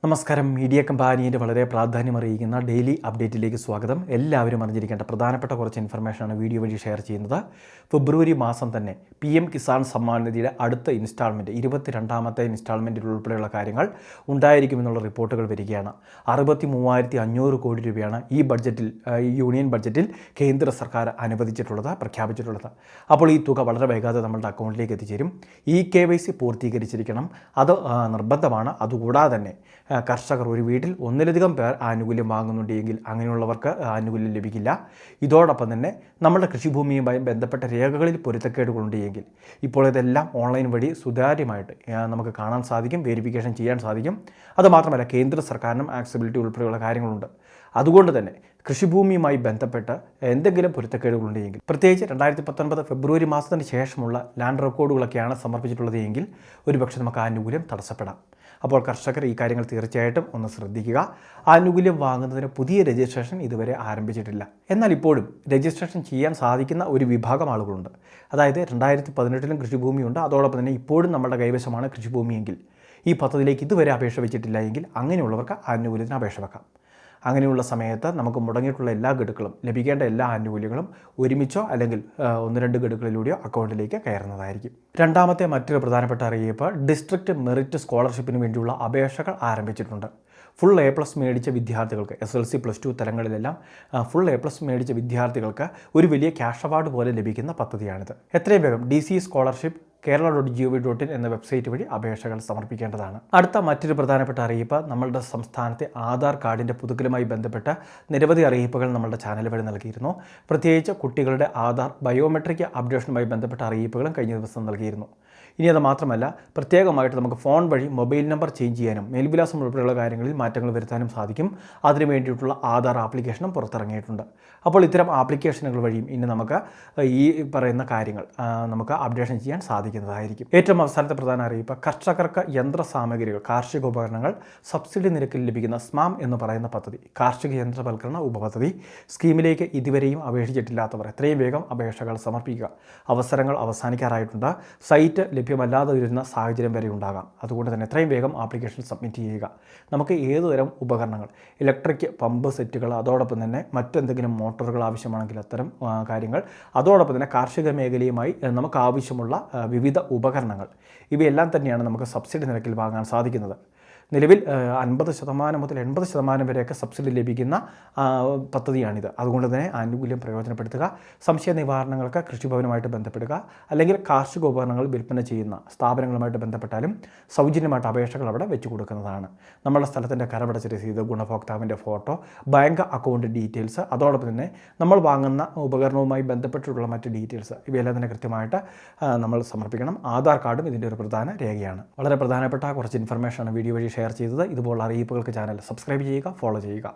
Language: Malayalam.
നമസ്കാരം. മീഡിയ കമ്പാനിയുടെ വളരെ പ്രാധാന്യമറിയിക്കുന്ന ഡെയിലി അപ്ഡേറ്റിലേക്ക് സ്വാഗതം. എല്ലാവരും അറിഞ്ഞിരിക്കേണ്ട പ്രധാനപ്പെട്ട കുറച്ച് ഇൻഫർമേഷനാണ് വീഡിയോ വഴി ഷെയർ ചെയ്യുന്നത്. ഫെബ്രുവരി മാസം തന്നെ PM കിസാൻ സമ്മാൻ നിധിയുടെ അടുത്ത ഇൻസ്റ്റാൾമെൻറ്റ് 22ാമത്തെ ഇൻസ്റ്റാൾമെൻറ്റിൽ ഉൾപ്പെടെയുള്ള കാര്യങ്ങൾ ഉണ്ടായിരിക്കുമെന്നുള്ള റിപ്പോർട്ടുകൾ വരികയാണ്. 63,500 കോടി രൂപയാണ് ഈ ബഡ്ജറ്റിൽ യൂണിയൻ ബഡ്ജറ്റിൽ കേന്ദ്ര സർക്കാർ പ്രഖ്യാപിച്ചിട്ടുള്ളത്. അപ്പോൾ ഈ തുക വളരെ വേഗത്തിൽ നമ്മളുടെ അക്കൗണ്ടിലേക്ക് എത്തിച്ചേരും. KYC പൂർത്തീകരിച്ചിരിക്കണം, അത് നിർബന്ധമാണ്. അതുകൂടാതെ തന്നെ കർഷകർ ഒരു വീട്ടിൽ ഒന്നിലധികം പേർ ആനുകൂല്യം വാങ്ങുന്നുണ്ടെങ്കിൽ അങ്ങനെയുള്ളവർക്ക് ആനുകൂല്യം ലഭിക്കില്ല. ഇതോടൊപ്പം തന്നെ നമ്മുടെ കൃഷിഭൂമിയുമായി ബന്ധപ്പെട്ട രേഖകളിൽ പൊരുത്തക്കേടുകളുണ്ടെങ്കിൽ ഇപ്പോൾ ഇതെല്ലാം ഓൺലൈൻ വഴി സുതാര്യമായിട്ട് നമുക്ക് കാണാൻ സാധിക്കും, വെരിഫിക്കേഷൻ ചെയ്യാൻ സാധിക്കും. അതുമാത്രമല്ല കേന്ദ്ര സർക്കാരിനും ആക്സസിബിലിറ്റി ഉൾപ്പെടെയുള്ള കാര്യങ്ങളുണ്ട്. അതുകൊണ്ട് തന്നെ കൃഷിഭൂമിയുമായി ബന്ധപ്പെട്ട് എന്തെങ്കിലും പൊരുത്തക്കേടുകളുണ്ടെങ്കിൽ, പ്രത്യേകിച്ച് 2019 ഫെബ്രുവരി മാസത്തിന് ശേഷമുള്ള ലാൻഡ് റെക്കോർഡുകളൊക്കെയാണ് സമർപ്പിച്ചിട്ടുള്ളത് എങ്കിൽ ഒരുപക്ഷെ നമുക്ക് ആനുകൂല്യം തടസ്സപ്പെടാം. അപ്പോൾ കർഷകർ ഈ കാര്യങ്ങൾ തീർച്ചയായിട്ടും ഒന്ന് ശ്രദ്ധിക്കുക. ആനുകൂല്യം വാങ്ങുന്നതിന് പുതിയ രജിസ്ട്രേഷൻ ഇതുവരെ ആരംഭിച്ചിട്ടില്ല. എന്നാൽ ഇപ്പോഴും രജിസ്ട്രേഷൻ ചെയ്യാൻ സാധിക്കുന്ന ഒരു വിഭാഗം ആളുകളുണ്ട്. അതായത് 2018 കൃഷിഭൂമിയുണ്ട്, അതോടൊപ്പം തന്നെ ഇപ്പോഴും നമ്മുടെ കൈവശമാണ് കൃഷിഭൂമിയെങ്കിൽ ഈ പദ്ധതിയിലേക്ക് ഇതുവരെ അപേക്ഷ വെച്ചിട്ടില്ല എങ്കിൽ അങ്ങനെയുള്ളവർക്ക് ആനുകൂല്യത്തിന് അപേക്ഷ വെക്കാം. അങ്ങനെയുള്ള സമയത്ത് നമുക്ക് മുടങ്ങിയിട്ടുള്ള എല്ലാ ഗഡുക്കളും, ലഭിക്കേണ്ട എല്ലാ ആനുകൂല്യങ്ങളും ഒരുമിച്ചോ അല്ലെങ്കിൽ 1-2 ഗഡുക്കളിലൂടെയോ അക്കൗണ്ടിലേക്ക് കയറുന്നതായിരിക്കും. രണ്ടാമത്തെ മറ്റൊരു പ്രധാനപ്പെട്ട അറിയിപ്പ്, ഡിസ്ട്രിക്റ്റ് മെറിറ്റ് സ്കോളർഷിപ്പിന് വേണ്ടിയുള്ള അപേക്ഷകൾ ആരംഭിച്ചിട്ടുണ്ട്. ഫുൾ A+ മേടിച്ച വിദ്യാർത്ഥികൾക്ക്, SLC +2 തലങ്ങളിലെല്ലാം ഫുൾ A+ മേടിച്ച വിദ്യാർത്ഥികൾക്ക് ഒരു വലിയ ക്യാഷ് അവാർഡ് പോലെ ലഭിക്കുന്ന പദ്ധതിയാണിത്. എത്രയും വേഗം DC സ്കോളർഷിപ്പ് kerala.gov.in എന്ന വെബ്സൈറ്റ് വഴി അപേക്ഷകൾ സമർപ്പിക്കേണ്ടതാണ്. അടുത്ത മറ്റൊരു പ്രധാനപ്പെട്ട അറിയിപ്പ്, നമ്മളുടെ സംസ്ഥാനത്തെ ആധാർ കാർഡിൻ്റെ പുതുക്കലുമായി ബന്ധപ്പെട്ട നിരവധി അറിയിപ്പുകൾ നമ്മളുടെ ചാനൽ വഴി നൽകിയിരുന്നു. പ്രത്യേകിച്ച് കുട്ടികളുടെ ആധാർ ബയോമെട്രിക് അപ്ഡേഷനുമായി ബന്ധപ്പെട്ട അറിയിപ്പുകളും കഴിഞ്ഞ ദിവസം നൽകിയിരുന്നു. ഇനി അത് മാത്രമല്ല, പ്രത്യേകമായിട്ട് നമുക്ക് ഫോൺ വഴി മൊബൈൽ നമ്പർ ചേഞ്ച് ചെയ്യാനും മേൽവിലാസം ഉൾപ്പെടെയുള്ള കാര്യങ്ങളിൽ മാറ്റങ്ങൾ വരുത്താനും സാധിക്കും. അതിനു വേണ്ടിയിട്ടുള്ള ആധാർ ആപ്ലിക്കേഷനും പുറത്തിറങ്ങിയിട്ടുണ്ട്. അപ്പോൾ ഇത്തരം ആപ്ലിക്കേഷനുകൾ വഴിയും ഇനി നമുക്ക് ഈ പറയുന്ന കാര്യങ്ങൾ നമുക്ക് അപ്ഡേഷൻ ചെയ്യാൻ സാധിക്കുന്നതായിരിക്കും. ഏറ്റവും അവസാനത്തെ പ്രധാന അറിയിപ്പ്, കർഷകർക്ക് യന്ത്ര സാമഗ്രികൾ, കാർഷിക ഉപകരണങ്ങൾ സബ്സിഡി നിരക്കിൽ ലഭിക്കുന്ന SMAM എന്ന് പറയുന്ന പദ്ധതി, കാർഷിക യന്ത്രവൽക്കരണ ഉപപദ്ധതി സ്കീമിലേക്ക് ഇതുവരെയും അപേക്ഷിച്ചിട്ടില്ലാത്തവർ എത്രയും വേഗം അപേക്ഷകൾ സമർപ്പിക്കുക. അവസരങ്ങൾ അവസാനിക്കാറായിട്ടുണ്ട്. സൈറ്റ് ലഭ്യമല്ലാതെ വരുന്ന സാഹചര്യം വരെ ഉണ്ടാകാം. അതുകൊണ്ട് തന്നെ എത്രയും വേഗം ആപ്ലിക്കേഷൻ സബ്മിറ്റ് ചെയ്യുക. നമുക്ക് ഏതുതരം ഉപകരണങ്ങൾ, ഇലക്ട്രിക് പമ്പ് സെറ്റുകൾ, അതോടൊപ്പം തന്നെ മറ്റെന്തെങ്കിലും മോട്ടോറുകൾ ആവശ്യമാണെങ്കിൽ അത്തരം കാര്യങ്ങൾ, അതോടൊപ്പം തന്നെ കാർഷിക മേഖലയുമായി നമുക്ക് ആവശ്യമുള്ള വിവിധ ഉപകരണങ്ങൾ, ഇവയെല്ലാം തന്നെയാണ് നമുക്ക് സബ്സിഡി നിരക്കിൽ വാങ്ങാൻ സാധിക്കുന്നത്. നിലവിൽ 50% മുതൽ 80% വരെയൊക്കെ സബ്സിഡി ലഭിക്കുന്ന പദ്ധതിയാണിത്. അതുകൊണ്ട് തന്നെ ആനുകൂല്യം പ്രയോജനപ്പെടുത്തുക. സംശയ നിവാരണങ്ങൾക്ക് കൃഷിഭവനുമായിട്ട് ബന്ധപ്പെടുക, അല്ലെങ്കിൽ കാർഷിക ഉപകരണങ്ങൾ വിൽപ്പന ചെയ്യുന്ന സ്ഥാപനങ്ങളുമായിട്ട് ബന്ധപ്പെട്ടാലും സൗജന്യമായിട്ട് അപേക്ഷകൾ അവിടെ വെച്ച് കൊടുക്കുന്നതാണ്. നമ്മുടെ സ്ഥലത്തിൻ്റെ കരമടച്ച രസീത്, ഗുണഭോക്താവിൻ്റെ ഫോട്ടോ, ബാങ്ക് അക്കൗണ്ട് ഡീറ്റെയിൽസ്, അതോടൊപ്പം തന്നെ നമ്മൾ വാങ്ങുന്ന ഉപകരണവുമായി ബന്ധപ്പെട്ടിട്ടുള്ള മറ്റ് ഡീറ്റെയിൽസ്, ഇവയെല്ലാം തന്നെ കൃത്യമായിട്ട് നമ്മൾ സമർപ്പിക്കണം. ആധാർ കാർഡും ഇതിൻ്റെ ഒരു പ്രധാന രേഖയാണ്. വളരെ പ്രധാനപ്പെട്ട കുറച്ച് ഇൻഫർമേഷനാണ് വീഡിയോ വഴി ഷെയർ ചെയ്തത്. ഇതുപോലുള്ള അറിയിപ്പുകൾക്ക് ചാനൽ സബ്സ്ക്രൈബ് ചെയ്യുക, ഫോളോ ചെയ്യുക.